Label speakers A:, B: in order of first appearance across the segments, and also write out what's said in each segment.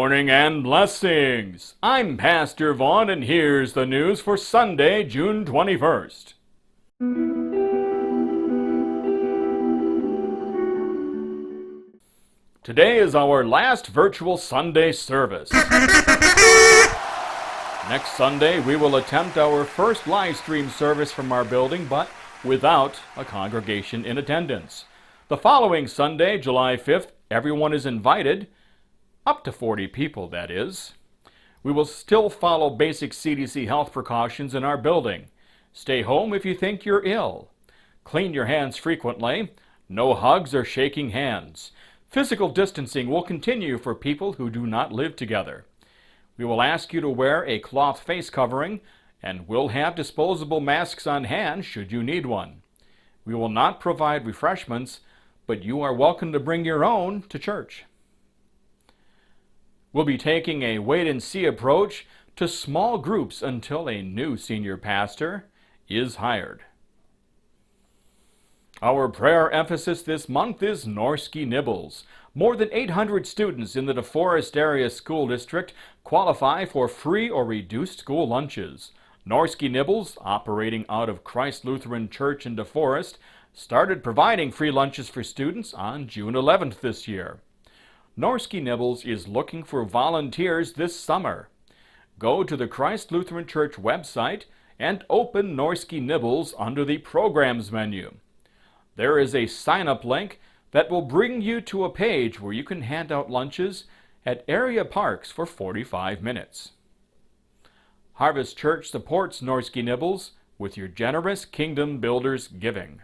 A: morning and blessings. I'm Pastor Vaughn, and here's the news for Sunday, June 21st. Today is our last virtual Sunday service. Next Sunday, we will attempt our first live stream service from our building, but without a congregation in attendance. The following Sunday, July 5th, everyone is invited, up to 40 people, that is. We will still follow basic CDC health precautions in our building. Stay home if you think you're ill. Clean your hands frequently. No hugs or shaking hands. Physical distancing will continue for people who do not live together. We will ask you to wear a cloth face covering, and we'll have disposable masks on hand should you need one. We will not provide refreshments, but you are welcome to bring your own to church. We'll be taking a wait-and-see approach to small groups until a new senior pastor is hired. Our prayer emphasis this month is Norski Nibbles. More than 800 students in the DeForest Area School District qualify for free or reduced school lunches. Norski Nibbles, operating out of Christ Lutheran Church in DeForest, started providing free lunches for students on June 11th this year. Norski Nibbles is looking for volunteers this summer. Go to the Christ Lutheran Church website and open Norski Nibbles under the Programs menu. There is a sign-up link that will bring you to a page where you can hand out lunches at area parks for 45 minutes. Harvest Church supports Norski Nibbles with your generous Kingdom Builders giving.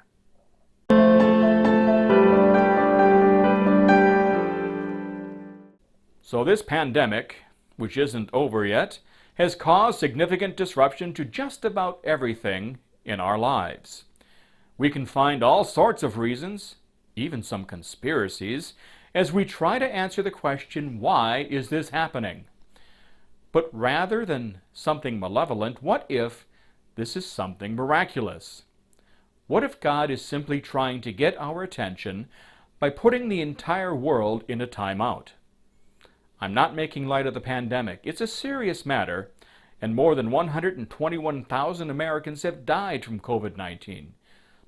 A: So this pandemic, which isn't over yet, has caused significant disruption to just about everything in our lives. We can find all sorts of reasons, even some conspiracies, as we try to answer the question, why is this happening? But rather than something malevolent, what if this is something miraculous? What if God is simply trying to get our attention by putting the entire world in a timeout? I'm not making light of the pandemic. It's a serious matter, and more than 121,000 Americans have died from COVID-19.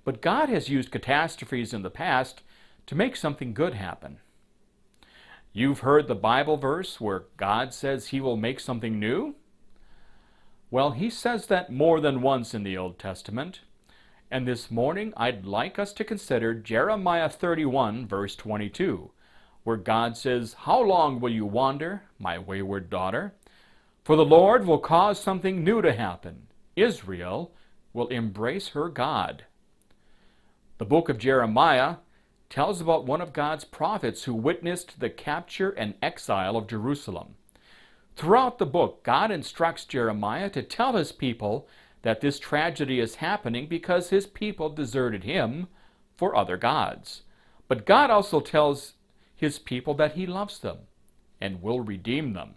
A: But God has used catastrophes in the past to make something good happen. You've heard the Bible verse where God says He will make something new? Well, He says that more than once in the Old Testament. And this morning I'd like us to consider Jeremiah 31, verse 22, where God says, "How long will you wander, my wayward daughter? For the Lord will cause something new to happen. Israel will embrace her God." The book of Jeremiah tells about one of God's prophets who witnessed the capture and exile of Jerusalem. Throughout the book, God instructs Jeremiah to tell his people that this tragedy is happening because his people deserted him for other gods. But God also tells his people that He loves them and will redeem them.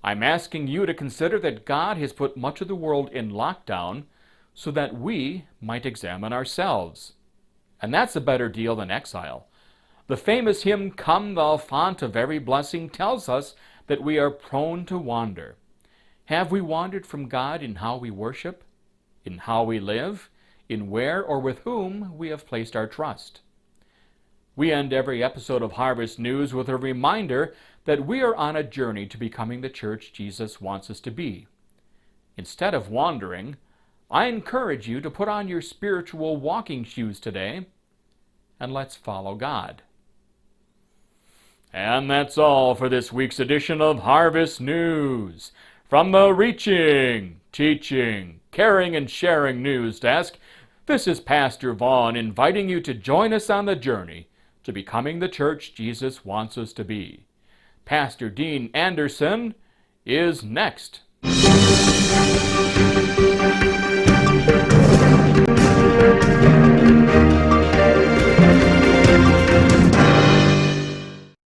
A: I'm asking you to consider that God has put much of the world in lockdown so that we might examine ourselves. And that's a better deal than exile. The famous hymn, "Come Thou Fount of Every Blessing," tells us that we are prone to wander. Have we wandered from God in how we worship, in how we live, in where or with whom we have placed our trust? We end every episode of Harvest News with a reminder that we are on a journey to becoming the church Jesus wants us to be. Instead of wandering, I encourage you to put on your spiritual walking shoes today, and let's follow God. And that's all for this week's edition of Harvest News. From the Reaching, Teaching, Caring, and Sharing News Desk, this is Pastor Vaughn inviting you to join us on the journey to becoming the church Jesus wants us to be. Pastor Dean Anderson is next.